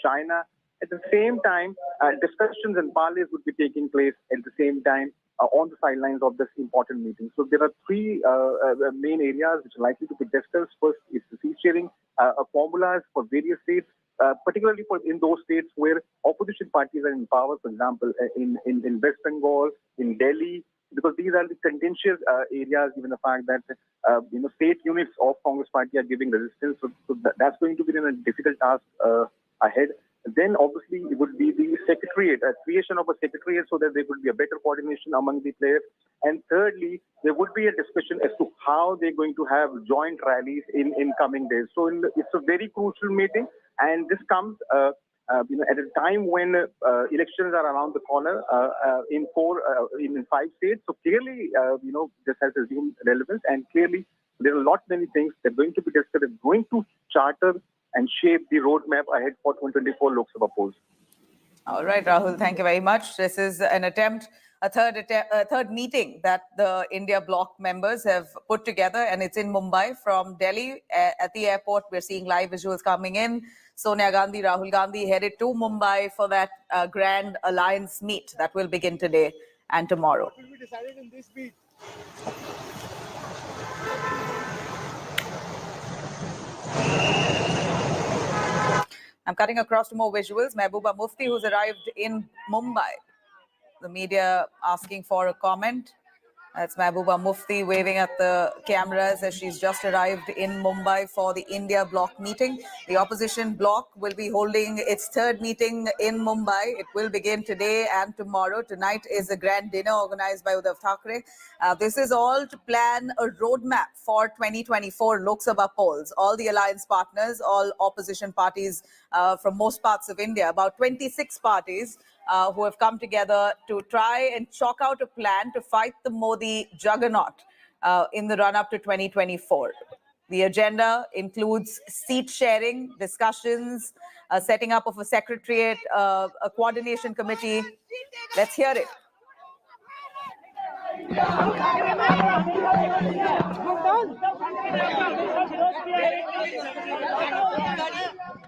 China. At the same time, discussions and parleys would be taking place at the same time on the sidelines of this important meeting. So there are three main areas which are likely to be discussed. First is the seat sharing formulas for various states, particularly in those states where opposition parties are in power, for example, in West Bengal, in Delhi, because these are the contentious areas, given the fact that state units of Congress party are giving resistance. So that's going to be a difficult task ahead. Then obviously it would be the secretariat, creation of a secretariat so that there would be a better coordination among the players. And thirdly, there would be a discussion as to how they're going to have joint rallies in coming days. So it's a very crucial meeting, and this comes at a time when elections are around the corner in 5 states. So clearly, this has assumed relevance, and clearly there are many things that are going to be discussed, going to charter and shape the roadmap ahead for 2024 Lok Sabha polls. All right, Rahul, thank you very much. This is an attempt, a third meeting that the India bloc members have put together, and it's in Mumbai. From Delhi at the airport, we're seeing live visuals coming in. Sonia Gandhi, Rahul Gandhi headed to Mumbai for that grand alliance meet that will begin today and tomorrow. What will be decided in this meet? I'm cutting across to more visuals. Mehbooba Mufti, who's arrived in Mumbai. The media asking for a comment. That's Mehbooba Mufti waving at the cameras as she's just arrived in Mumbai for the India bloc meeting. The opposition bloc will be holding its third meeting in Mumbai. It will begin today and tomorrow. Tonight is a grand dinner organized by Uddhav Thackeray. This is all to plan a roadmap for 2024 Lok Sabha polls. All the alliance partners, all opposition parties from most parts of India, about 26 parties, who have come together to try and chalk out a plan to fight the Modi juggernaut in the run-up to 2024. The agenda includes seat sharing, discussions, setting up of a secretariat, a coordination committee. Let's hear it.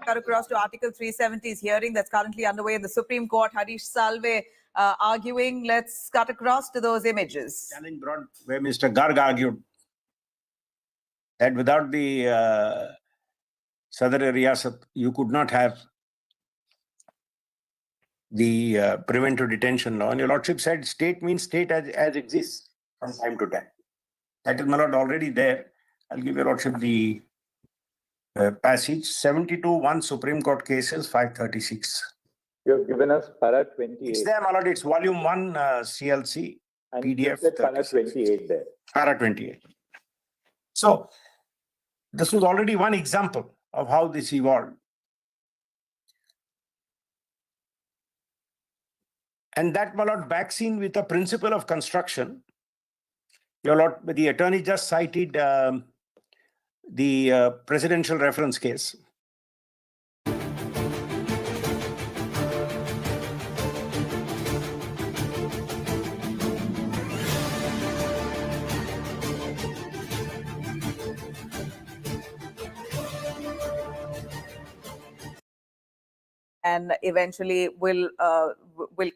Cut across to Article 370's hearing that's currently underway in the Supreme Court. Harish Salve arguing. Let's cut across to those images. Challenge brought where Mr. Garg argued that without the Sadr Riyasat, you could not have the preventive detention law. And your Lordship said state means state as exists from time to time. That is, my Lord, already there. I'll give your Lordship the passage. 72-1 Supreme Court cases, 536. You have given us para 28. It's there, my Lord. It's volume 1 CLC and PDF. Para 28 there. Para 28. So, this was already one example of how this evolved. And that, my Lord, backs in with a principle of construction. Your Lord, the attorney just cited the presidential reference case. And eventually will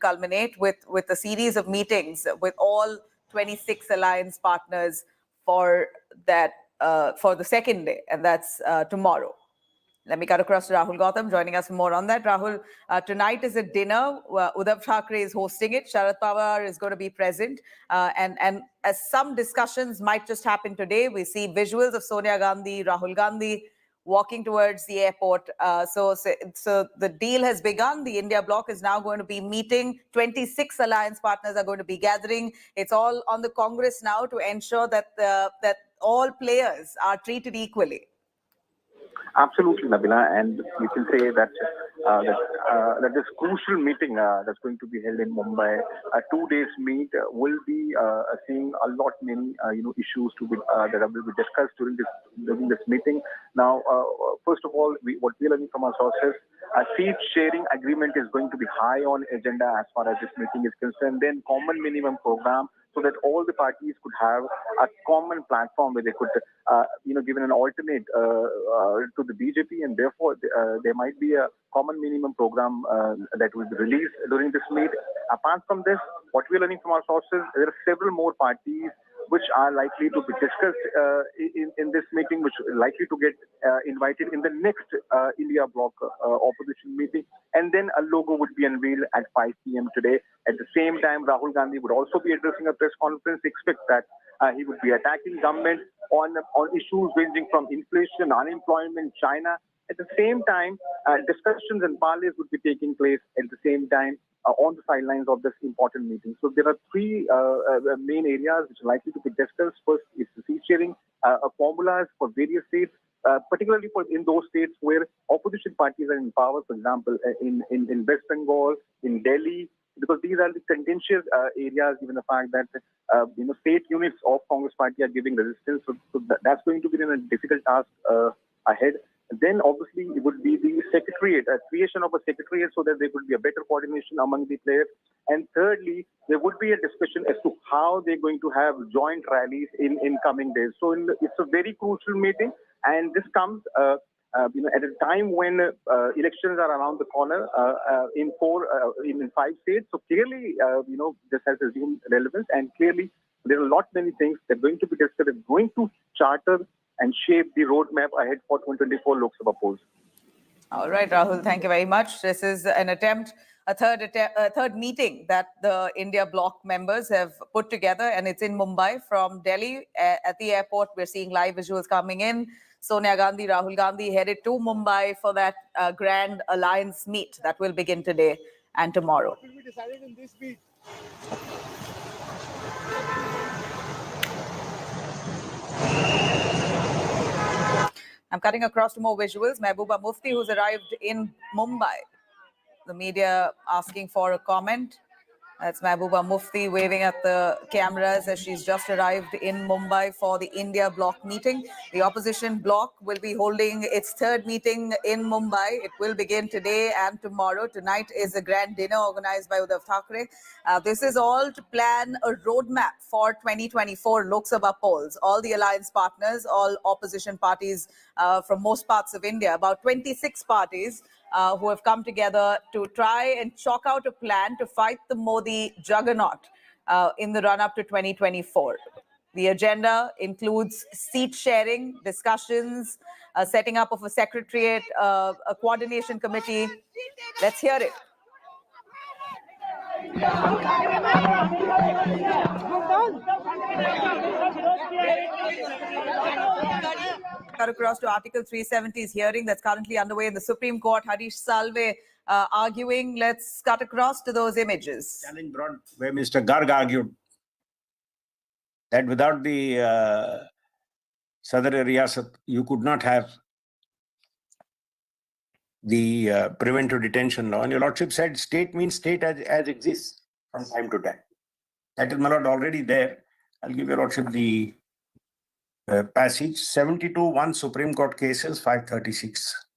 culminate with a series of meetings with all 26 alliance partners for that for the second day, and that's tomorrow. Let me cut across to Rahul Gautam, joining us for more on that. Rahul, tonight is a dinner. Uddhav Thackeray is hosting it. Sharad Pawar is going to be present. And as some discussions might just happen today, we see visuals of Sonia Gandhi, Rahul Gandhi walking towards the airport. So the deal has begun. The India bloc is now going to be meeting. 26 alliance partners are going to be gathering. It's all on the Congress now to ensure that that all players are treated equally. Absolutely, Nabila, and you can say that that this crucial meeting that's going to be held in Mumbai, a 2 days meet, will be seeing a lot many issues to be that will be discussed during this meeting. Now, first of all, what we're learning from our sources, a seat sharing agreement is going to be high on agenda as far as this meeting is concerned. Then, common minimum program. so that all the parties could have a common platform where they could, given an alternate to the BJP, and therefore there might be a common minimum program that will be released during this meet. Apart from this, what we're learning from our sources, there are several more parties which are likely to be discussed in this meeting, which are likely to get invited in the next India bloc opposition meeting. And then a logo would be unveiled at 5 p.m. today. At the same time, Rahul Gandhi would also be addressing a press conference. Expect that he would be attacking government on issues ranging from inflation, unemployment, China. At the same time, discussions and parleys would be taking place at the same time on the sidelines of this important meeting. So there are three main areas which are likely to be discussed. First is the seat sharing formulas for various states, particularly in those states where opposition parties are in power, for example, in West Bengal, in Delhi, because these are the contentious areas, given the fact that state units of Congress party are giving resistance. So that's going to be a difficult task ahead. Then obviously it would be the secretariat, creation of a secretariat so that there could be a better coordination among the players. And thirdly, there would be a discussion as to how they're going to have joint rallies in coming days. So it's a very crucial meeting, and this comes at a time when elections are around the corner in 5 states. So clearly, this has assumed relevance, and clearly there are many things that are going to be discussed, going to charter and shape the roadmap ahead for 2024 Lok Sabha polls. All right, Rahul, thank you very much. This is an attempt, a third meeting that the India bloc members have put together, and it's in Mumbai from Delhi. At the airport, we're seeing live visuals coming in. Sonia Gandhi, Rahul Gandhi headed to Mumbai for that grand alliance meet that will begin today and tomorrow. What will be decided in this meet? I'm cutting across to more visuals. Mehbooba Mufti, who's arrived in Mumbai. The media asking for a comment. That's Mehbooba Mufti waving at the cameras as she's just arrived in Mumbai for the India bloc meeting. The opposition bloc will be holding its third meeting in Mumbai. It will begin today and tomorrow. Tonight is a grand dinner organized by Uddhav Thackeray. This is all to plan a roadmap for 2024 Lok Sabha polls. All the alliance partners, all opposition parties from most parts of India, about 26 parties, who have come together to try and chalk out a plan to fight the Modi juggernaut in the run-up to 2024. The agenda includes seat sharing, discussions, setting up of a secretariat, a coordination committee. Let's hear it. Cut across to Article 370's hearing that's currently underway in the Supreme Court. Harish Salve arguing. Let's cut across to those images. Challenge brought where Mr. Garg argued that without the Sadr Riyasat, you could not have the preventive detention law. And your Lordship said state means state as exists from time to time. That is, my Lord, already there. I'll give your Lordship the passage. 72-1 Supreme Court cases, 536.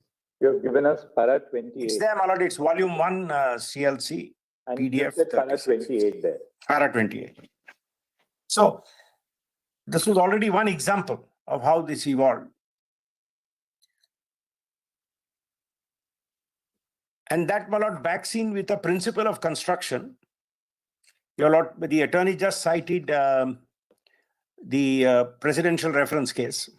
You have given us para 28. It's there, my Lord. It's volume 1 CLC And PDF. you said para 28 there. Para 28. So, this was already one example of how this evolved. And that, my Lord, backs in with a principle of construction. Your Lord, the attorney just cited the presidential reference case,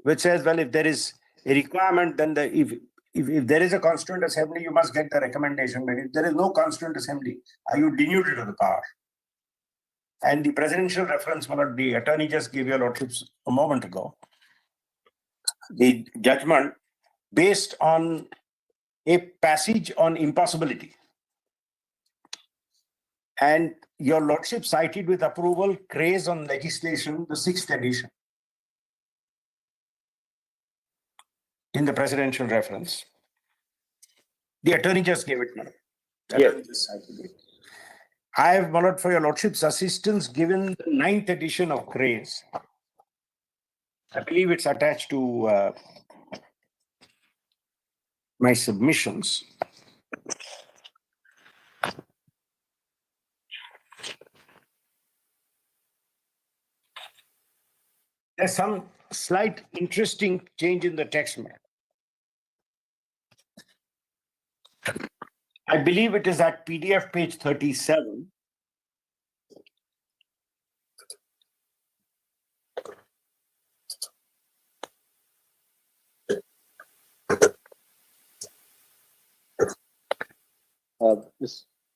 which says, well, if there is a requirement, then if there is a constituent assembly, you must get the recommendation. But if there is no constituent assembly, are you denuded of the power? And the presidential reference, my Lord, the attorney just gave your Lordships a moment ago. The judgment based on a passage on impossibility. And your Lordship cited with approval craze on legislation, the 6th edition in the presidential reference. The attorney just gave it, my Lord. Yes. I have, my Lord, for your Lordship's assistance, given the 9th edition of craze. I believe it's attached to my submissions. There's some slight interesting change in the text, madam. I believe it is at PDF page 37.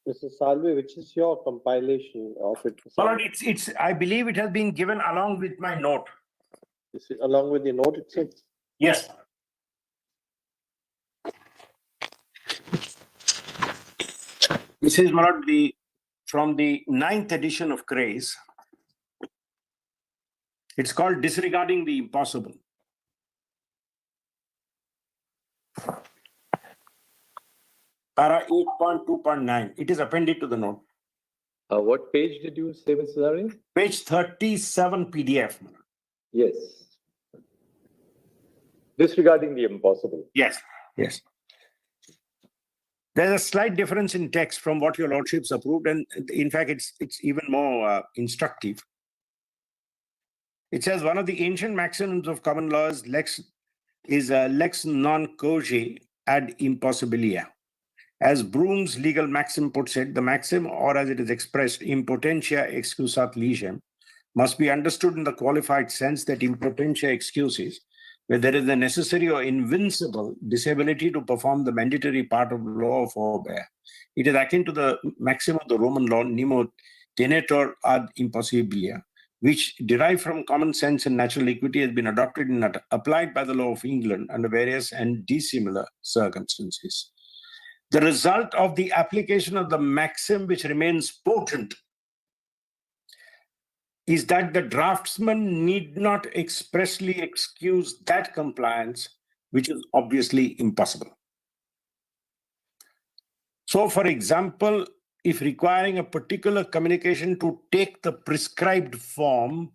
Mr. Salve, which is your compilation of it? Well, I believe it has been given along with my note. Is it along with the note itself? Yes. This is not from the 9th edition of Craze. It's called Disregarding the Impossible. Para 8.2.9. It is appended to the note. What page did you say, Mr. Zari? Page 37 PDF. Yes. Disregarding the impossible. Yes. Yes. There's a slight difference in text from what your lordships approved, and in fact, it's even more instructive. It says one of the ancient maxims of common law is lex non causa ad impossibilia. As Broom's legal maxim puts it, the maxim, or as it is expressed, impotentia excusat legem, must be understood in the qualified sense that impotentia excuses, where there is a necessary or invincible disability to perform the mandatory part of law of forbear. It is akin to the maxim of the Roman law, nemo tenetur ad impossibilia, which, derived from common sense and natural equity, has been adopted and applied by the law of England under various and dissimilar circumstances. The result of the application of the maxim, which remains potent, is that the draftsman need not expressly excuse that compliance, which is obviously impossible. So, for example, if requiring a particular communication to take the prescribed form,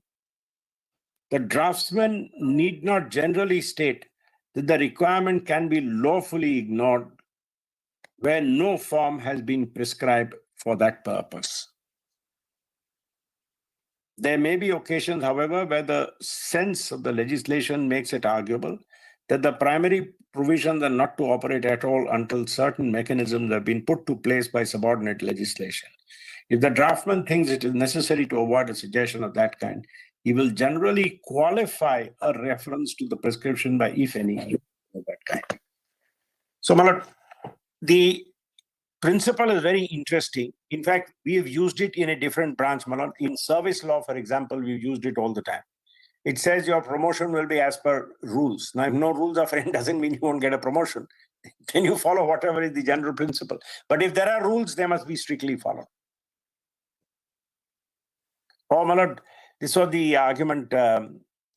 the draftsman need not generally state that the requirement can be lawfully ignored where no form has been prescribed for that purpose. There may be occasions, however, where the sense of the legislation makes it arguable that the primary provisions are not to operate at all until certain mechanisms have been put to place by subordinate legislation. If the draftsman thinks it is necessary to avoid a suggestion of that kind, he will generally qualify a reference to the prescription by if any of that kind. So, my lord, the principle is very interesting. In fact, we have used it in a different branch, my lord. In service law, for example, we've used it all the time. It says your promotion will be as per rules. Now, if no rules are framed, doesn't mean you won't get a promotion. Then you follow whatever is the general principle. But if there are rules, they must be strictly followed. Oh, my lord, this was the argument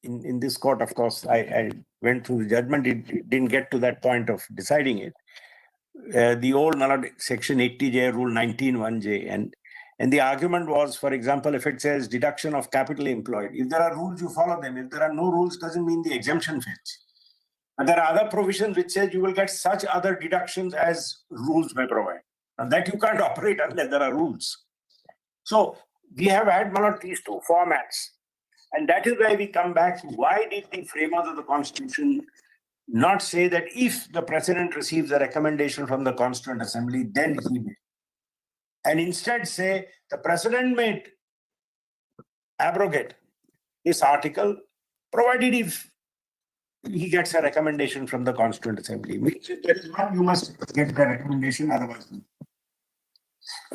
in this court. Of course, I went through the judgment. It didn't get to that point of deciding it. The old section 80J, rule 19(1)J, and the argument was, for example, if it says deduction of capital employed, if there are rules, you follow them. If there are no rules, doesn't mean the exemption fails. And there are other provisions which says you will get such other deductions as rules may provide, and that you can't operate unless there are rules. So we have had these two formats, and that is why we come back. Why did the framers of the Constitution not say that if the president receives a recommendation from the Constituent Assembly, then he may, and instead say the president may abrogate this article, provided if he gets a recommendation from the Constituent Assembly. Which there is one, you must get the recommendation, otherwise.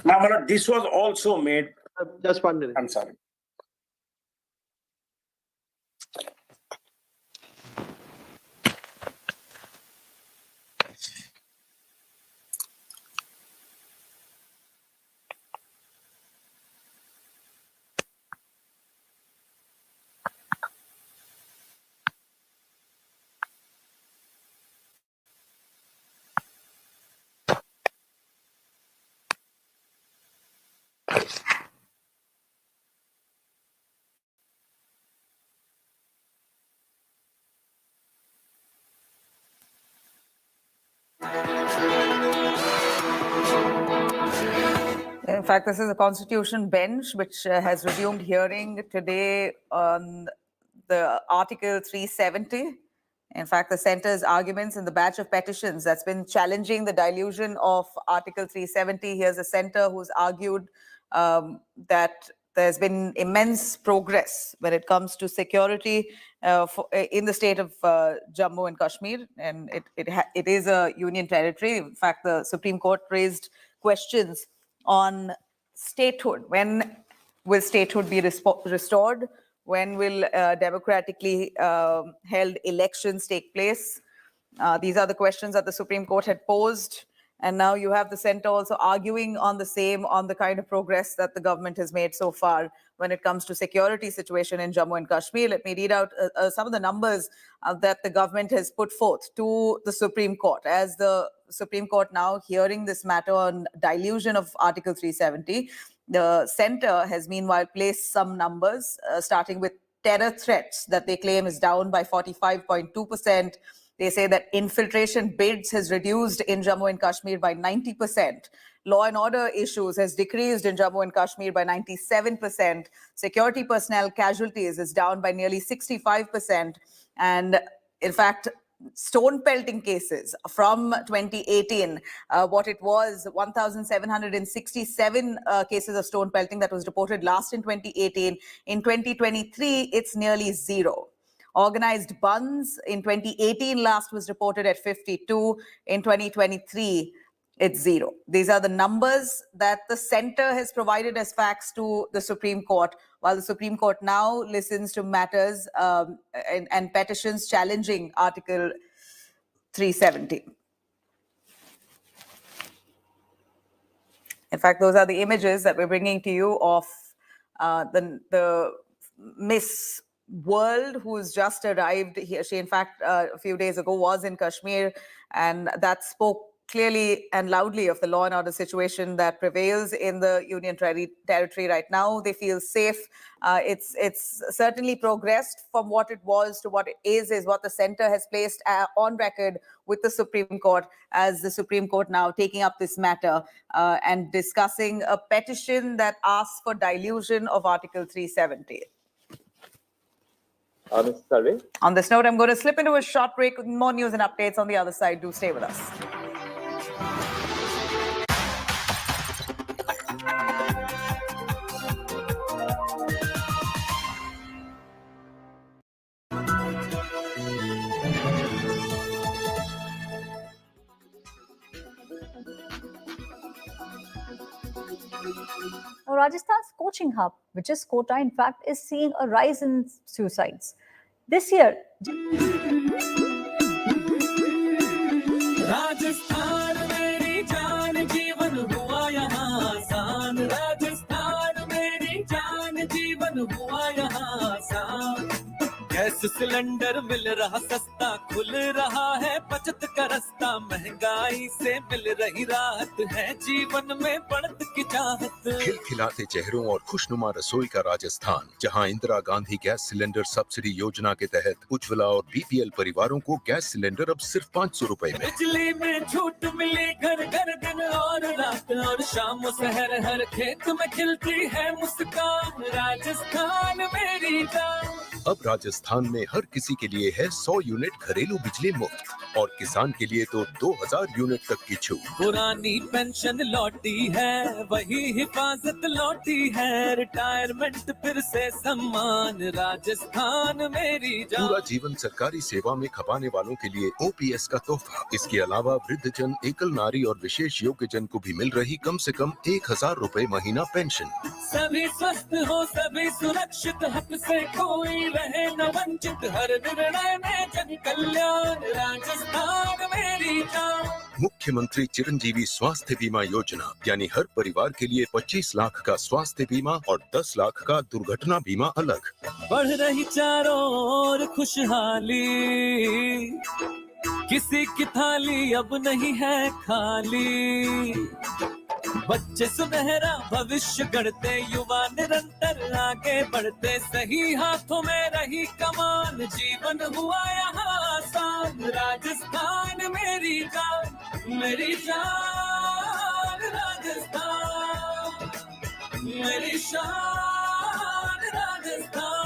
Now, my lord, this was also made. Just 1 minute. I'm sorry. In fact, this is a Constitution bench which has resumed hearing today on the Article 370. In fact, the centre's arguments in the batch of petitions that's been challenging the dilution of Article 370. Here's a centre who's argued that there's been immense progress when it comes to security in the state of Jammu and Kashmir, and it is a union territory. In fact, the Supreme Court raised questions on statehood. When will statehood be restored? When will democratically held elections take place? These are the questions that the Supreme Court had posed. And now you have the centre also arguing on the kind of progress that the government has made so far when it comes to security situation in Jammu and Kashmir. Let me read out some of the numbers that the government has put forth to the Supreme Court. As the Supreme Court now hearing this matter on dilution of Article 370, the centre has meanwhile placed some numbers, starting with terror threats that they claim is down by 45.2%. They say that infiltration bids has reduced in Jammu and Kashmir by 90%. Law and order issues has decreased in Jammu and Kashmir by 97%. Security personnel casualties is down by nearly 65%. And in fact, stone pelting cases from 2018, what it was 1,767 cases of stone pelting that was reported last in 2018. In 2023, it's nearly zero. Organized bunds in 2018 last was reported at 52. In 2023, it's zero. These are the numbers that the centre has provided as facts to the Supreme Court, while the Supreme Court now listens to matters and petitions challenging Article 370. In fact, those are the images that we're bringing to you of the Miss World, who's just arrived here. She, in fact, a few days ago was in Kashmir, and that spoke clearly and loudly of the law and order situation that prevails in the Union Territory right now. They feel safe. It's certainly progressed from what it was to what it is what the centre has placed on record with the Supreme Court, as the Supreme Court now taking up this matter and discussing a petition that asks for dilution of Article 370. On this note, I'm going to slip into a short break with more news and updates on the other side. Do stay with us. Now, Rajasthan's coaching hub, which is Kota, in fact, is seeing a rise in suicides. This year, Rajasthan मेरी जान जीवन हुआ यहाँ आसान राजस्थान मेरी जान जीवन हुआ यहाँ आसान गैस सिलेंडर मिल रहा सस्ता खुल रहा है बचत का रास्ता महंगाई से मिल रही राहत है जीवन में बढ़त की चाहत खिलखिलाते चेहरों और खुशनुमा रसोई का राजस्थान, जहां Indira Gandhi gas cylinder subsidy योजना के तहत उज्ज्वला और बीपीएल परिवारों को गैस सिलेंडर अब सिर्फ 500 रुपए में। बिजली में छूट मिली घर घर दिन और रात और शाम शहर हर खेत में खिलती है मुस्कान राजस्थान मेरी जान। अब राजस्थान में हर किसी के लिए है 100 यूनिट घरेलू बिजली मुफ्त और किसान के लिए तो 2000 यूनिट तक की छूट। पुरानी पेंशन लौटी है वही हिफाजत लौटी है रिटायरमेंट फिर से सम्मान राजस्थान मेरी जान। पूरा जीवन सरकारी सेवा में खपाने वालों के लिए ओपीएस का तोहफा। इसके अलावा वृद्धजन, एकल नारी और विशेष योग्य जन को भी मिल रही कम से कम 1000 रुपए महीना पेंशन। सभी स्वस्थ हो सभी सुरक्षित हक से कोई रहे न वंचित हर निर्णय में जन कल्याण राजस्थान मेरी जान। मुख्यमंत्री चिरंजीवी स्वास्थ्य बीमा योजना, यानी हर परिवार के लिए 25 लाख का स्वास्थ्य बीमा और 10 लाख का दुर्घटना बीमा अलग। बढ़ रही चारों ओर खुशहाली किसी की थाली अब नहीं है खाली बच्चे सुनहरा भविष्य गढ़ते युवा निरंतर आगे बढ़ते सही हाथों में रही कमान जीवन हुआ यहाँ आसान राजस्थान मेरी जान राजस्थान मेरी शान Rajasthan.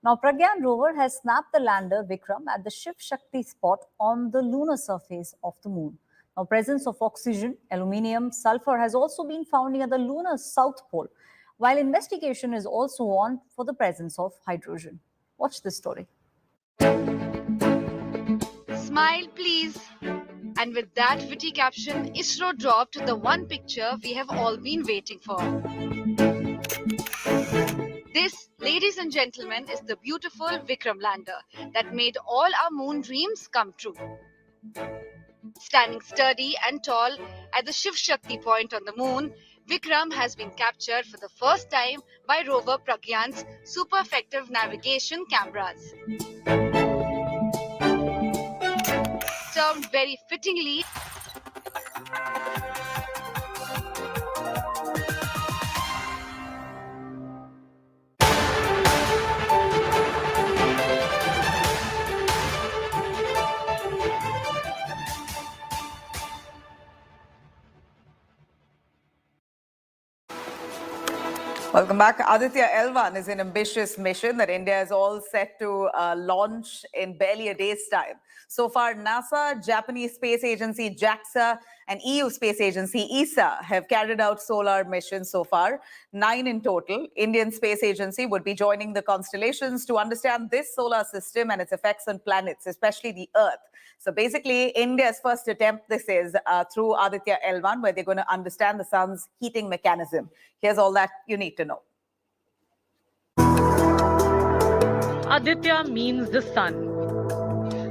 Now, Pragyan rover has snapped the lander Vikram at the Shiv Shakti spot on the lunar surface of the moon. Now, presence of oxygen, aluminium, sulfur has also been found near the lunar south pole, while investigation is also on for the presence of hydrogen. Watch this story. Smile, please. And with that witty caption, ISRO dropped the one picture we have all been waiting for. This, ladies and gentlemen, is the beautiful Vikram Lander that made all our moon dreams come true. Standing sturdy and tall at the Shiv Shakti point on the moon, Vikram has been captured for the first time by rover Pragyan's super effective navigation cameras. Termed very fittingly Welcome back. Aditya L1 is an ambitious mission that India is all set to launch in barely a day's time. So far, NASA, Japanese Space Agency JAXA, and EU Space Agency ESA have carried out solar missions so far, 9 in total. Indian Space Agency would be joining the constellations to understand this solar system and its effects on planets, especially the Earth. So basically, India's first attempt, this is through Aditya L1, where they're going to understand the sun's heating mechanism. Here's all that you need to know. Aditya means the sun,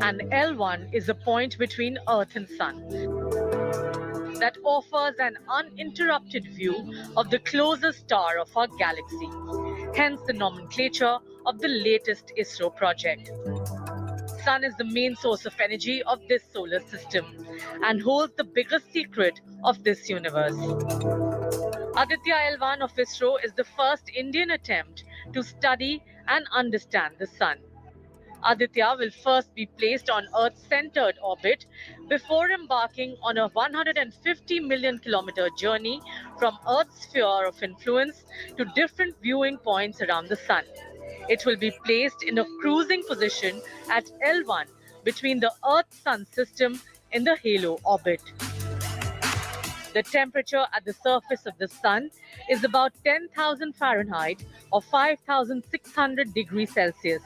and L1 is a point between Earth and Sun that offers an uninterrupted view of the closest star of our galaxy, hence the nomenclature of the latest ISRO project. Sun is the main source of energy of this solar system and holds the biggest secret of this universe. Aditya L1 of ISRO is the first Indian attempt to study and understand the sun. Aditya will first be placed on Earth-centered orbit before embarking on a 150 million kilometer journey from Earth's sphere of influence to different viewing points around the sun. It will be placed in a cruising position at L1 between the Earth-Sun system in the halo orbit. The temperature at the surface of the sun is about 10,000 Fahrenheit or 5,600 degrees Celsius.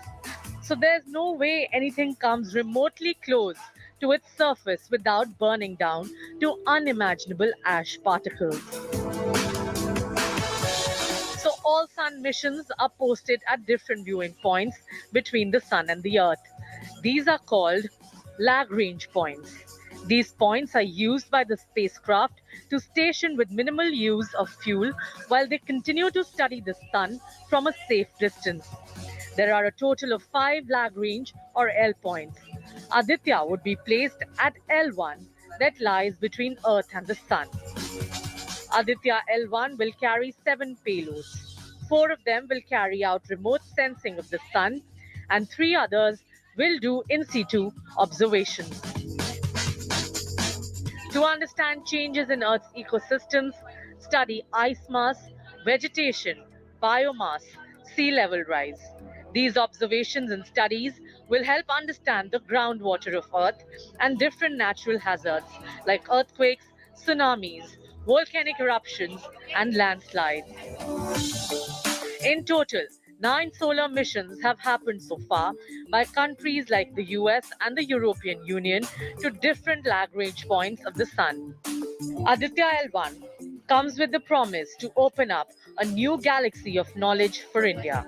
So there's no way anything comes remotely close to its surface without burning down to unimaginable ash particles. So all sun missions are posted at different viewing points between the sun and the Earth. These are called Lagrange points. These points are used by the spacecraft to station with minimal use of fuel while they continue to study the sun from a safe distance. There are a total of 5 Lagrange or L points. Aditya would be placed at L1 that lies between Earth and the sun. Aditya L1 will carry 7 payloads. 4 of them will carry out remote sensing of the sun and 3 others will do in situ observations. To understand changes in Earth's ecosystems, study ice mass, vegetation, biomass, sea level rise. These observations and studies will help understand the groundwater of Earth and different natural hazards like earthquakes, tsunamis, volcanic eruptions, and landslides. In total, 9 solar missions have happened so far by countries like the US and the European Union to different Lagrange points of the sun. Aditya L1 comes with the promise to open up a new galaxy of knowledge for India.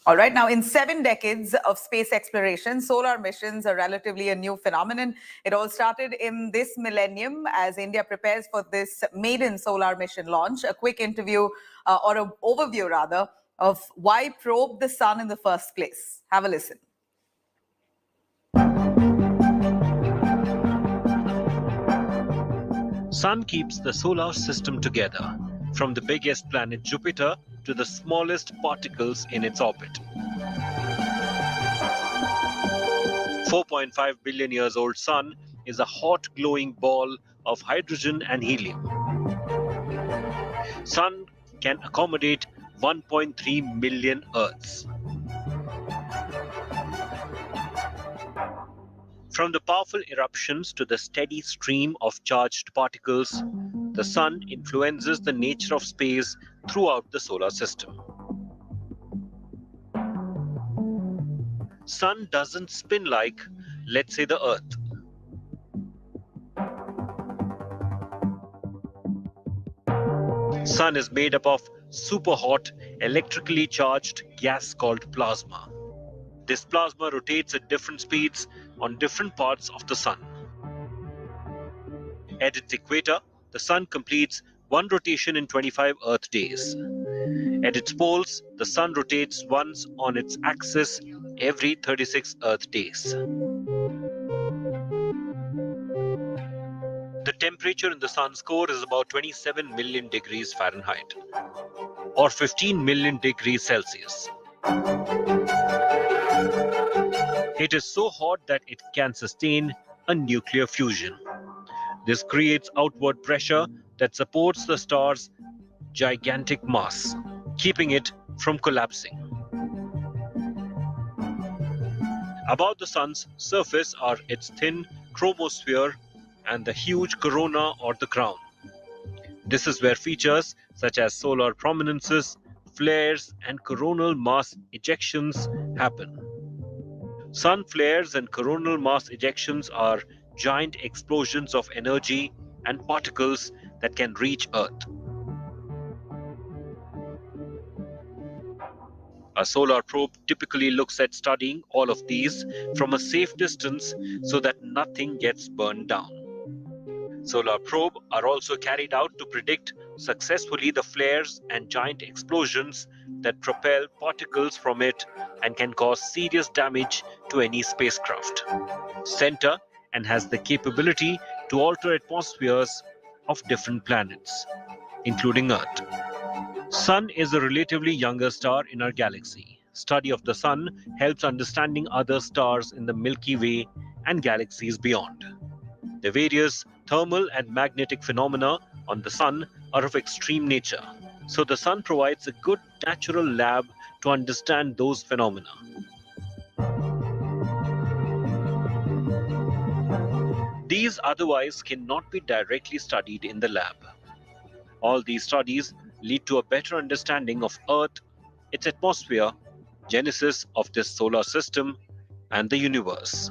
All right, now in 7 decades of space exploration, solar missions are relatively a new phenomenon. It all started in this millennium as India prepares for this maiden solar mission launch. A quick interview or an overview rather of why probe the sun in the first place. Have a listen. Sun keeps the solar system together, from the biggest planet Jupiter to the smallest particles in its orbit. 4.5 billion years old sun is a hot glowing ball of hydrogen and helium. Sun can accommodate 1.3 million Earths. From the powerful eruptions to the steady stream of charged particles, the Sun influences the nature of space throughout the solar system. Sun doesn't spin like, let's say, the Earth. Sun is made up of super hot, electrically charged gas called plasma. This plasma rotates at different speeds on different parts of the Sun. At its equator, the Sun completes one rotation in 25 Earth days. At its poles, the Sun rotates once on its axis every 36 Earth days. The temperature in the Sun's core is about 27 million degrees Fahrenheit, or 15 million degrees Celsius. It is so hot that it can sustain a nuclear fusion. This creates outward pressure that supports the star's gigantic mass, keeping it from collapsing. Above the Sun's surface are its thin chromosphere and the huge corona or the crown. This is where features such as solar prominences, flares, and coronal mass ejections happen. Sun flares and coronal mass ejections are giant explosions of energy and particles that can reach Earth. A solar probe typically looks at studying all of these from a safe distance so that nothing gets burned down. Solar probes are also carried out to predict successfully the flares and giant explosions that propel particles from it and can cause serious damage to any spacecraft. Center and has the capability to alter atmospheres of different planets, including Earth. Sun is a relatively younger star in our galaxy. Study of the Sun helps understanding other stars in the Milky Way and galaxies beyond. The various thermal and magnetic phenomena on the Sun are of extreme nature, so the Sun provides a good natural lab to understand those phenomena. These otherwise cannot be directly studied in the lab. All these studies lead to a better understanding of Earth, its atmosphere, genesis of this solar system, and the universe.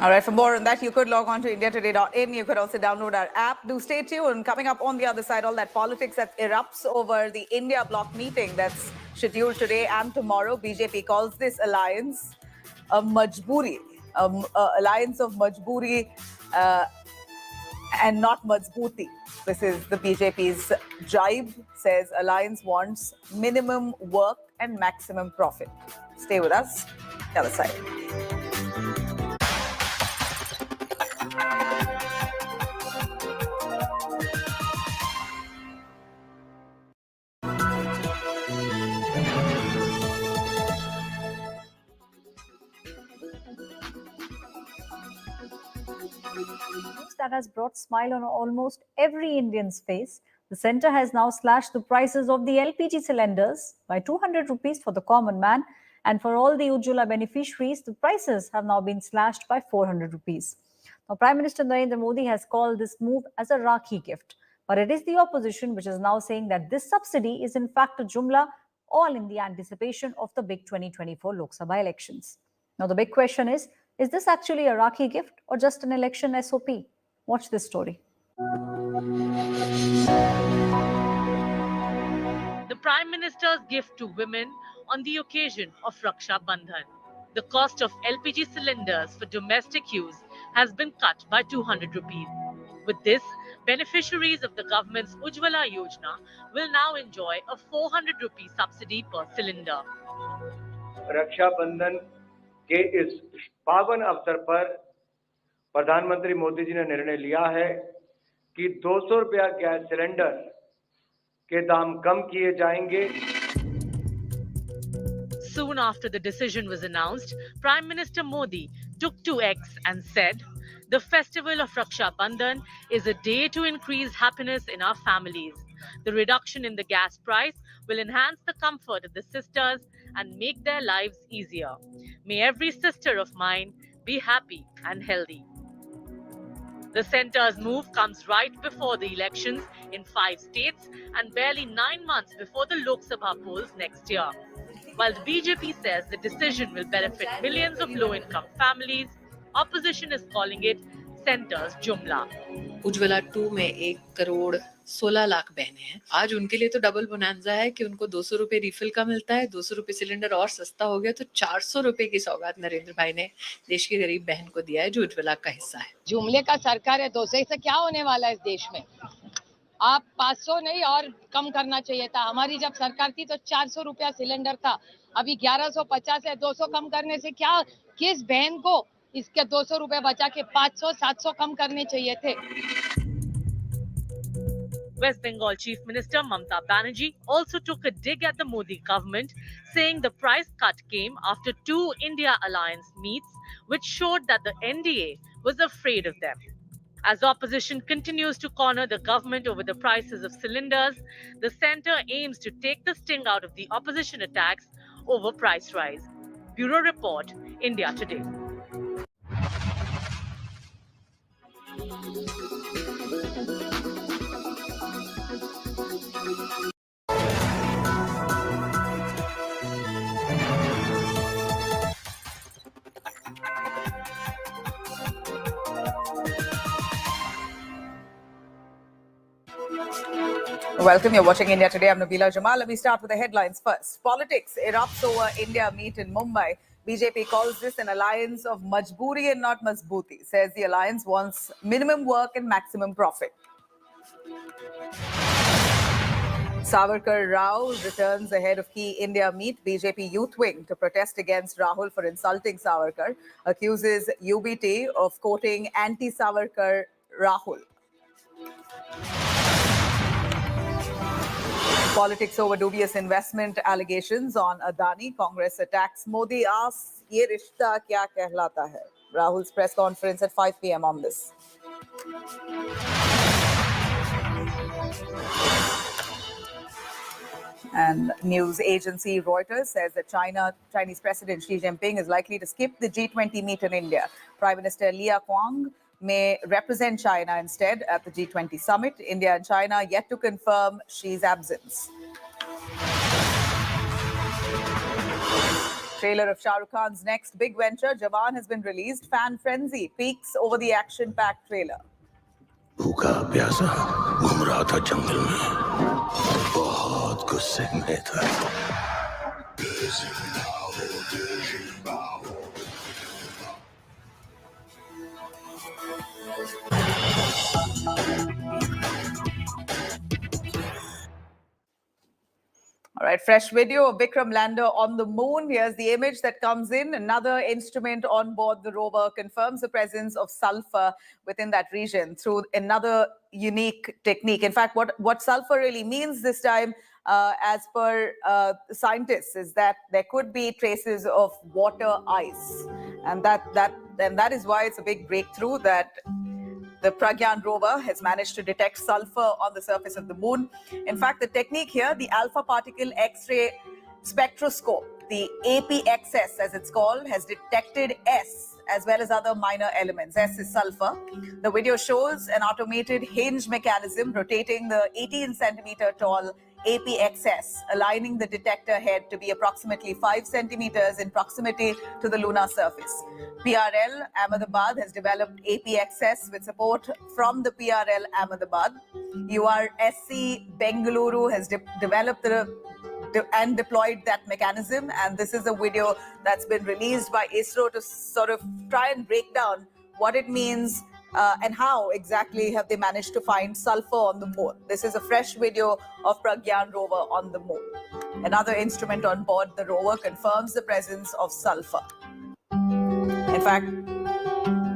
All right, for more on that, you could log on to indiatoday.in. You could also download our app. Do stay tuned. Coming up on the other side, all that politics that erupts over the India bloc meeting that's scheduled today and tomorrow. BJP calls this alliance a majboori, alliance of majboori and not majbooti. This is the BJP's jibe, says alliance wants minimum work and maximum profit. Stay with us. The other side. That has brought smile on almost every Indian's face. The centre has now slashed the prices of the LPG cylinders by 200 rupees for the common man, and for all the Ujjwala beneficiaries, the prices have now been slashed by 400 rupees. Now, Prime Minister Narendra Modi has called this move as a Rakhi gift, but it is the opposition which is now saying that this subsidy is in fact a jumla, all in the anticipation of the big 2024 Lok Sabha elections. Now, the big question is this actually a Rakhi gift or just an election SOP? Watch this story. The Prime Minister's gift to women on the occasion of Raksha Bandhan. The cost of LPG cylinders for domestic use has been cut by 200 rupees. With this, beneficiaries of the government's Ujjwala Yojana will now enjoy a 400 rupee subsidy per cylinder. रक्षा बंधन के इस पावन अवसर पर प्रधानमंत्री मोदी जी ने निर्णय लिया है कि 200 रुपया गैस सिलेंडर के दाम कम किए जाएंगे. Soon after the decision was announced, Prime Minister Modi took to X and said, "The festival of Raksha Bandhan is a day to increase happiness in our families. The reduction in the gas price will enhance the comfort of the sisters and make their lives easier. May every sister of mine be happy and healthy." The centre's move comes right before the elections in 5 states and barely 9 months before the Lok Sabha polls next year. While the BJP says the decision will benefit millions of low-income families, opposition is calling it centre's jumla. Ujjwala 2 में 1,16,00,000 बहनें हैं। आज उनके लिए तो double bonanza है कि उनको 200 रुपए रिफिल का मिलता है, 200 रुपए सिलेंडर और सस्ता हो गया, तो 400 रुपए की सौगात नरेंद्र भाई ने देश की गरीब बहन को दिया है, जो उज्ज्वला का हिस्सा है। जुमले का सरकार है, 200 से क्या होने वाला है इस देश में? आप 500 नहीं और कम करना चाहिए था। हमारी जब सरकार थी तो 400 रुपया सिलेंडर था, अभी 1150 है। 200 कम करने से क्या, किस बहन को इसके 200 रुपए बचा के 500-700 कम करने चाहिए थे। West Bengal Chief Minister Mamata Banerjee also took a dig at the Modi government, saying the price cut came after 2 India alliance meets, which showed that the NDA was afraid of them. As opposition continues to corner the government over the prices of cylinders, the centre aims to take the sting out of the opposition attacks over price rise. Bureau Report, India Today. Welcome. You're watching India Today. I'm Nabila Jamal. Let me start with the headlines first. Politics erupts over India meet in Mumbai. BJP calls this an alliance of majboori and not mazbooti. Says the alliance wants minimum work and maximum profit. Savarkar Rao returns ahead of key India meet. BJP youth wing to protest against Rahul for insulting Savarkar. Accuses UBT of quoting anti-Savarkar Rahul. Politics over dubious investment allegations on Adani. Congress attacks Modi, asks, "Ye rishta kya kehlata hai?" Rahul's press conference at 5 p.m. on this. And news agency Reuters says that Chinese President Xi Jinping is likely to skip the G20 meet in India. Prime Minister Li Qiang may represent China instead at the G20 summit. India and China yet to confirm Xi's absence. Trailer of Shah Rukh Khan's next big venture, Jawan, has been released. Fan frenzy peaks over the action-packed trailer. भूखा प्यासा घूम रहा था जंगल में, बहुत गुस्से में था। All right, fresh video of Vikram Lander on the moon. Here's the image that comes in. Another instrument on board the rover confirms the presence of sulfur within that region through another unique technique. In fact, what sulfur really means this time, as per scientists, is that there could be traces of water ice. And that is why it's a big breakthrough that the Pragyan rover has managed to detect sulfur on the surface of the moon. In fact, the technique here, the alpha particle X-ray spectroscope, the APXS as it's called, has detected S as well as other minor elements. S is sulfur. The video shows an automated hinge mechanism rotating the 18 centimeter tall APXS, aligning the detector head to be approximately 5 centimeters in proximity to the lunar surface. PRL Ahmedabad has developed APXS with support from the PRL Ahmedabad. URSC Bengaluru has developed and deployed that mechanism, and this is a video that's been released by ISRO to sort of try and break down what it means and how exactly have they managed to find sulfur on the moon. This is a fresh video of Pragyan rover on the moon. Another instrument on board the rover confirms the presence of sulfur. In fact,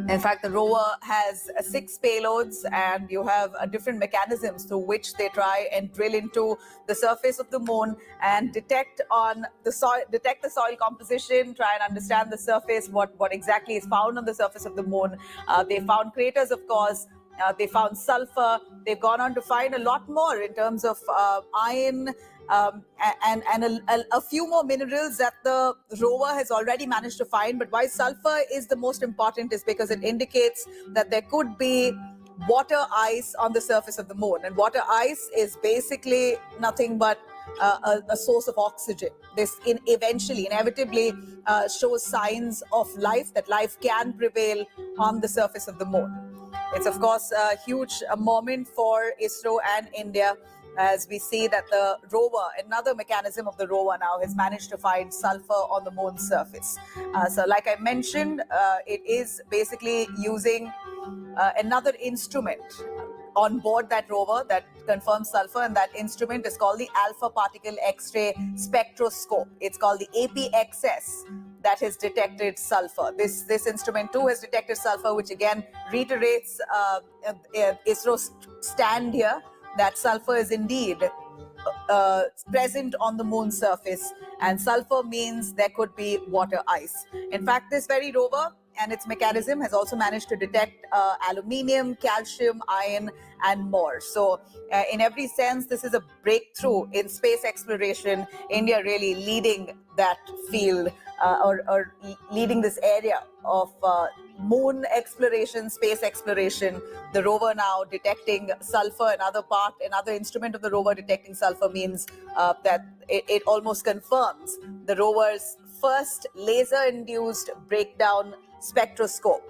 In fact, the rover has 6 payloads, and you have different mechanisms through which they try and drill into the surface of the moon and detect the soil composition, try and understand the surface, what exactly is found on the surface of the moon. They found craters, of course. They found sulfur. They've gone on to find a lot more in terms of iron, and a few more minerals that the rover has already managed to find. But why sulfur is the most important is because it indicates that there could be water ice on the surface of the moon. And water ice is basically nothing but a source of oxygen. This inevitably shows signs of life, that life can prevail on the surface of the moon. It's, of course, a huge moment for ISRO and India, as we see that the rover, another mechanism of the rover now, has managed to find sulfur on the moon's surface. So like I mentioned, it is basically using another instrument on board that rover that confirms sulfur, and that instrument is called the Alpha Particle X-ray Spectroscope. It's called the APXS, that has detected sulfur. This instrument too has detected sulfur, which again reiterates ISRO's stand here that sulfur is indeed present on the moon's surface, and sulfur means there could be water ice. In fact, this very rover and its mechanism has also managed to detect aluminium, calcium, iron, and more. So in every sense, this is a breakthrough in space exploration. India really leading that field, or leading this area of moon exploration, space exploration. The rover now detecting sulfur, another instrument of the rover detecting sulfur means that it almost confirms the rover's first laser-induced breakdown spectroscope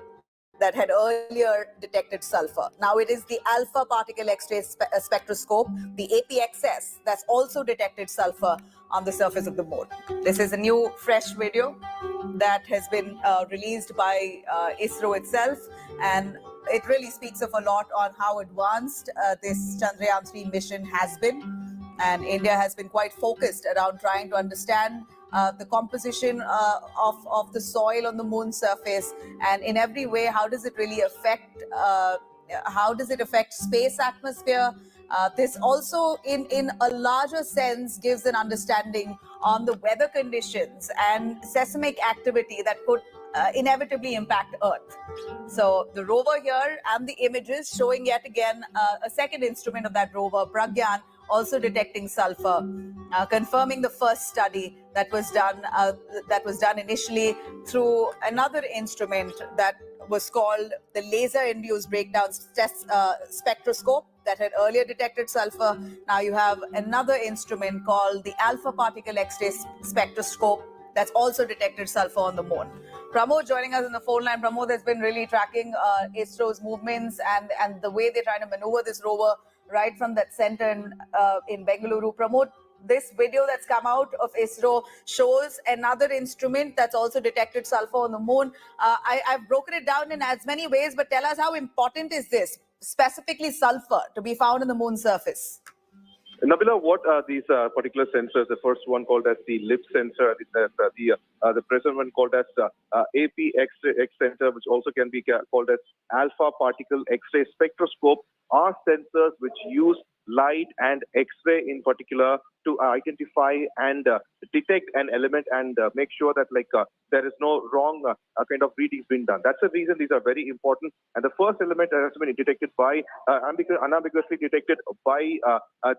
that had earlier detected sulfur. Now it is the Alpha Particle X-ray Spectroscope, the APXS, that's also detected sulfur on the surface of the moon. This is a new, fresh video that has been released by ISRO itself, and it really speaks of a lot on how advanced this Chandrayaan-3 mission has been. And India has been quite focused around trying to understand the composition of the soil on the moon's surface, and in every way, how does it really affect space atmosphere? This also, in a larger sense, gives an understanding on the weather conditions and seismic activity that could inevitably impact Earth. So the rover here and the images showing yet again a second instrument of that rover, Pragyan, also detecting sulfur, confirming the first study that was done initially through another instrument that was called the laser-induced breakdown spectroscope that had earlier detected sulfur. Now you have another instrument called the Alpha Particle X-ray Spectroscope that's also detected sulfur on the moon. Pramod joining us on the phone line. Pramod has been really tracking ISRO's movements and the way they're trying to maneuver this rover right from that center in Bengaluru. Pramod, this video that's come out of ISRO shows another instrument that's also detected sulfur on the moon. I've broken it down in as many ways, but tell us, how important is this, specifically sulfur, to be found on the moon's surface? Nabila, what are these particular sensors? The first one called as the lip sensor, the present one called as APX sensor, which also can be called as Alpha Particle X-ray Spectroscope, are sensors which use light and X-ray in particular to identify and detect an element and make sure that there is no wrong kind of readings being done. That's the reason these are very important. And the first element that has been detected by unambiguously detected by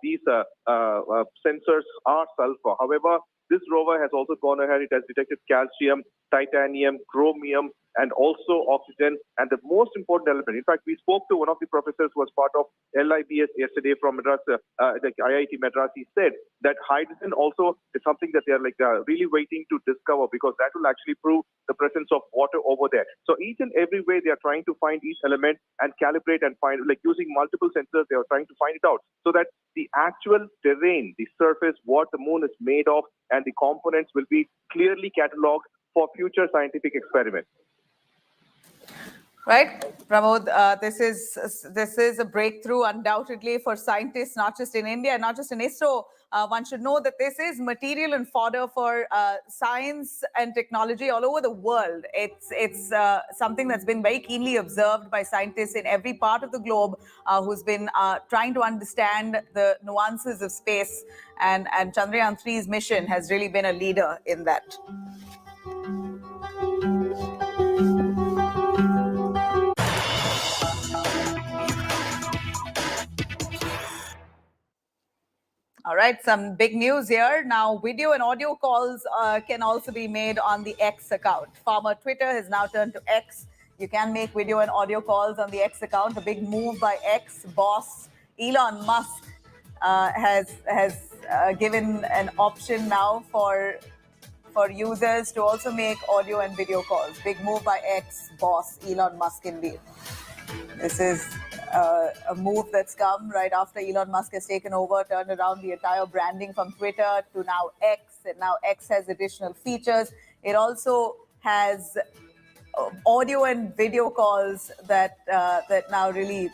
these sensors are sulfur. However, this rover has also gone ahead. It has detected calcium, titanium, chromium, and also oxygen. And the most important element, in fact, we spoke to one of the professors who was part of LIBS yesterday from Madras, the IIT Madras. He said that hydrogen also is something that they are really waiting to discover, because that will actually prove the presence of water over there. So each and every way they are trying to find each element and calibrate and find, using multiple sensors, they are trying to find it out so that the actual terrain, the surface, what the moon is made of, and the components will be clearly catalogued for future scientific experiments. Right, Pramod, this is a breakthrough undoubtedly for scientists, not just in India, not just in ISRO. One should know that this is material and fodder for science and technology all over the world. It's something that's been very keenly observed by scientists in every part of the globe who's been trying to understand the nuances of space. And Chandrayaan 3's mission has really been a leader in that. All right, some big news here. Now, video and audio calls can also be made on the X account. Former Twitter has now turned to X. You can make video and audio calls on the X account. A big move by X boss Elon Musk has given an option now for users to also make audio and video calls. Big move by X boss Elon Musk indeed. This is a move that's come right after Elon Musk has taken over, turned around the entire branding from Twitter to now X, and now X has additional features. It also has audio and video calls that now really,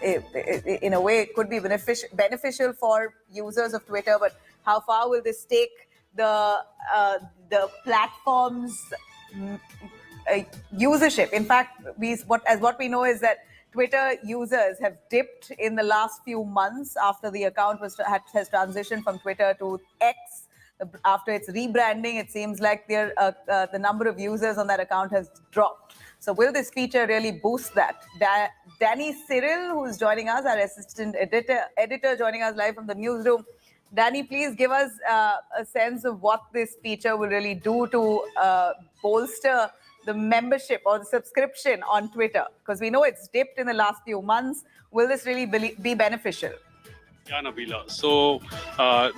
in a way, could be beneficial for users of Twitter. But how far will this take the platform's usership? In fact, what we know is that Twitter users have dipped in the last few months after the account has transitioned from Twitter to X. After its rebranding, it seems like the number of users on that account has dropped. So will this feature really boost that? Danny Cyril, who's joining us, our assistant editor joining us live from the newsroom. Danny, please give us a sense of what this feature will really do to bolster the membership or the subscription on Twitter, because we know it's dipped in the last few months. Will this really be beneficial? Yeah, Nabila. So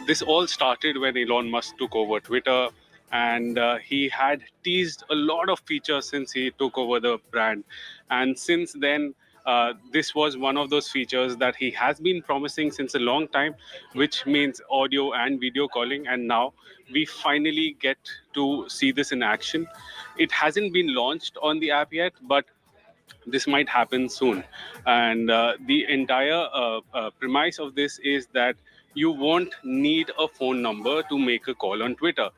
this all started when Elon Musk took over Twitter, and he had teased a lot of features since he took over the brand. And since then, this was one of those features that he has been promising since a long time, which means audio and video calling. And now we finally get to see this in action. It hasn't been launched on the app yet, but this might happen soon. And the entire premise of this is that you won't need a phone number to make a call on Twitter.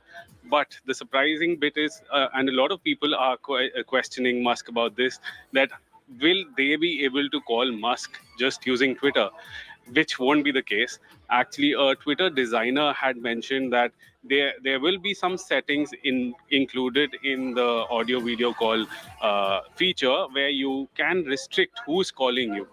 But the surprising bit is, and a lot of people are questioning Musk about this, that will they be able to call Musk just using Twitter? Which won't be the case. Actually, a Twitter designer had mentioned that there will be some settings included in the audio video call feature where you can restrict who's calling you.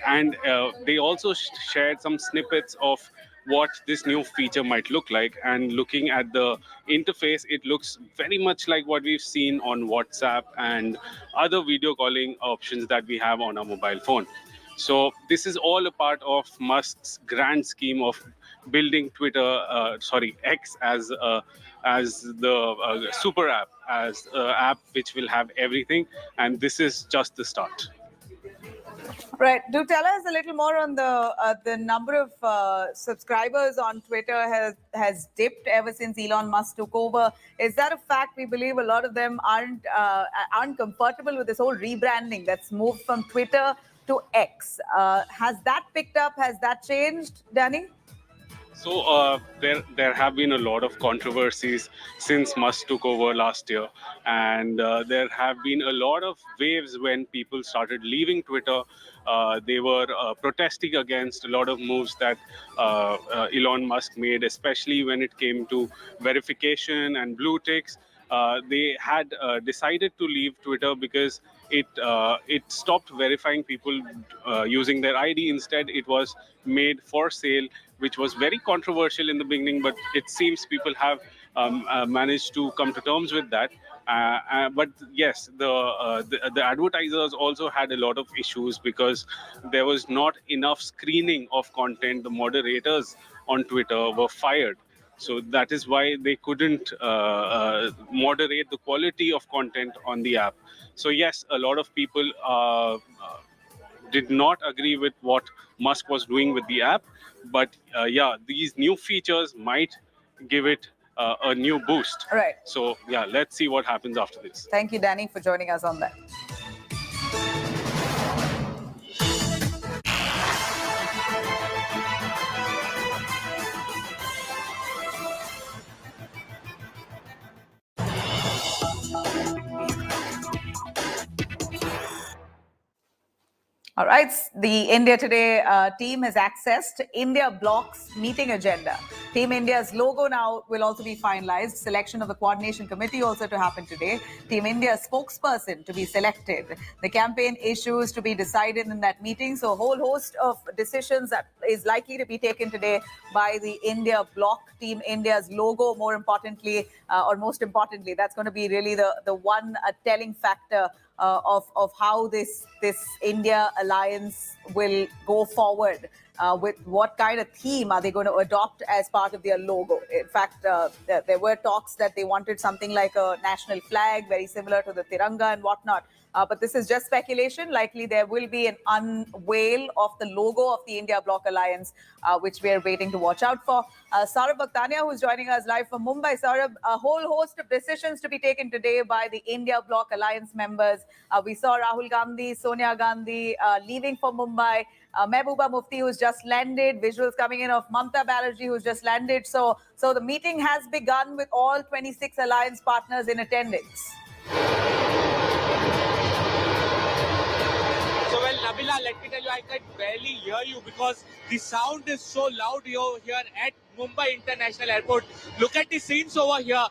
And they also shared some snippets of what this new feature might look like. And looking at the interface, it looks very much like what we've seen on WhatsApp and other video calling options that we have on our mobile phone. So this is all a part of Musk's grand scheme of building X as the super app, as an app which will have everything. And this is just the start. Right. Do tell us a little more on the number of subscribers on Twitter has dipped ever since Elon Musk took over. Is that a fact? We believe a lot of them aren't comfortable with this whole rebranding that's moved from Twitter to X. Has that picked up? Has that changed, Danny? So there have been a lot of controversies since Musk took over last year, and there have been a lot of waves when people started leaving Twitter. They were protesting against a lot of moves that Elon Musk made, especially when it came to verification and blue ticks. They had decided to leave Twitter because it stopped verifying people using their ID. Instead, it was made for sale, which was very controversial in the beginning, but it seems people have managed to come to terms with that. But yes, the advertisers also had a lot of issues because there was not enough screening of content. The moderators on Twitter were fired. So that is why they couldn't moderate the quality of content on the app. So yes, a lot of people did not agree with what Musk was doing with the app. But yeah, these new features might give it a new boost. Right. So yeah, let's see what happens after this. Thank you, Danny, for joining us on that. All right, the India Today team has accessed India Bloc's meeting agenda. Team India's logo now will also be finalized. Selection of the coordination committee also to happen today. Team India's spokesperson to be selected. The campaign issues to be decided in that meeting. So a whole host of decisions that is likely to be taken today by the India Bloc. Team India's logo, more importantly, or most importantly, that's going to be really the one telling factor of how this India alliance will go forward. With what kind of theme are they going to adopt as part of their logo? In fact, there were talks that they wanted something like a national flag, very similar to the Tiranga and whatnot. But this is just speculation. Likely there will be an unveil of the logo of the India Bloc Alliance, which we are waiting to watch out for. Saurabh Bhaktania, who's joining us live from Mumbai. Saurabh, a whole host of decisions to be taken today by the India Bloc Alliance members. We saw Rahul Gandhi, Sonia Gandhi leaving for Mumbai. Mehbooba Mufti, who's just landed. Visuals coming in of Mamta Banerjee, who's just landed. So the meeting has begun with all 26 alliance partners in attendance. So, well, Nabila, let me tell you, I can barely hear you because the sound is so loud here at Mumbai International Airport. Look at the scenes over here.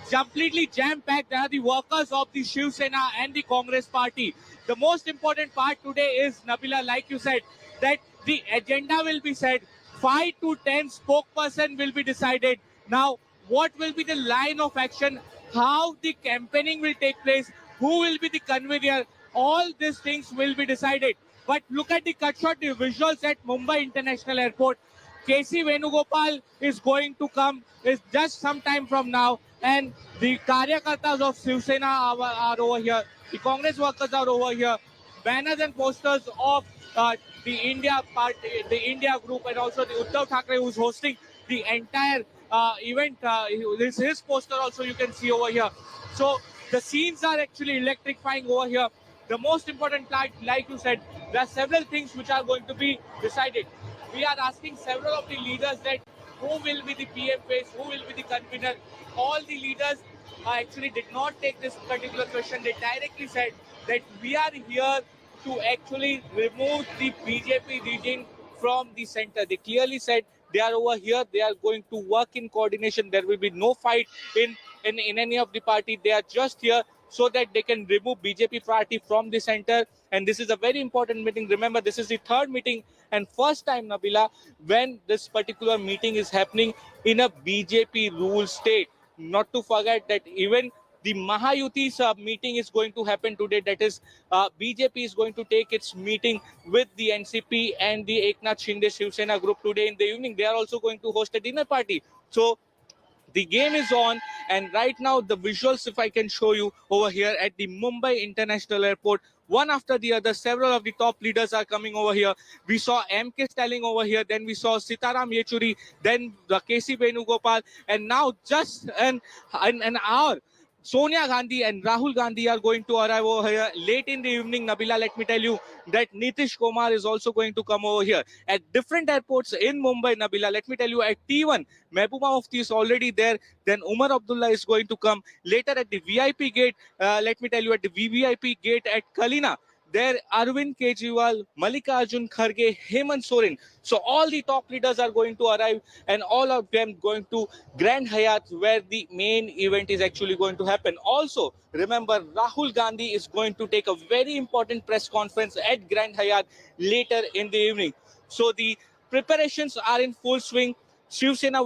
Completely jam-packed. There are the workers of the Shiv Sena and the Congress party. The most important part today is, Nabila, like you said, that the agenda will be set. 5 to 10 spokesperson will be decided. Now, what will be the line of action? How the campaigning will take place? Who will be the convener? All these things will be decided. But look at the cut shot, the visuals at Mumbai International Airport. KC Venugopal is going to come is just some time from now, and the Karyakartas of Shiv Sena are over here. The Congress workers are over here. Banners and posters of the India party, the India group, and also the Uddhav Thackeray, who's hosting the entire event. This is his poster also you can see over here. So the scenes are actually electrifying over here. The most important part, like you said, there are several things which are going to be decided. We are asking several of the leaders that who will be the PM face, who will be the convener. All the leaders actually did not take this particular question. They directly said that we are here to actually remove the BJP regime from the center. They clearly said they are over here. They are going to work in coordination. There will be no fight in any of the party. They are just here so that they can remove BJP party from the center. And this is a very important meeting. Remember, this is the third meeting and first time, Nabila, when this particular meeting is happening in a BJP ruled state. Not to forget that even the Mahayuti's meeting is going to happen today. That is, BJP is going to take its meeting with the NCP and the Eknath Shinde Shiv Sena group today in the evening. They are also going to host a dinner party. So the game is on, and right now the visuals, if I can show you over here at the Mumbai International Airport, one after the other, several of the top leaders are coming over here. We saw M.K. Stalin over here, then we saw Sitaram Yechuri, then KC Venugopal, and now just an hour, Sonia Gandhi and Rahul Gandhi are going to arrive over here late in the evening. Nabila, let me tell you that Nitish Kumar is also going to come over here. At different airports in Mumbai, Nabila, let me tell you, at T1, Mehbooba Mufti is already there. Then Umar Abdullah is going to come. Later at the VIP gate, let me tell you, at the VVIP gate at Kalina, there Arvind Kejriwal, Mallikarjun Kharge, Hemant Soren. So all the top leaders are going to arrive, and all of them going to Grand Hyatt, where the main event is actually going to happen. Also, remember, Rahul Gandhi is going to take a very important press conference at Grand Hyatt later in the evening. So the preparations are in full swing. Shiv Sena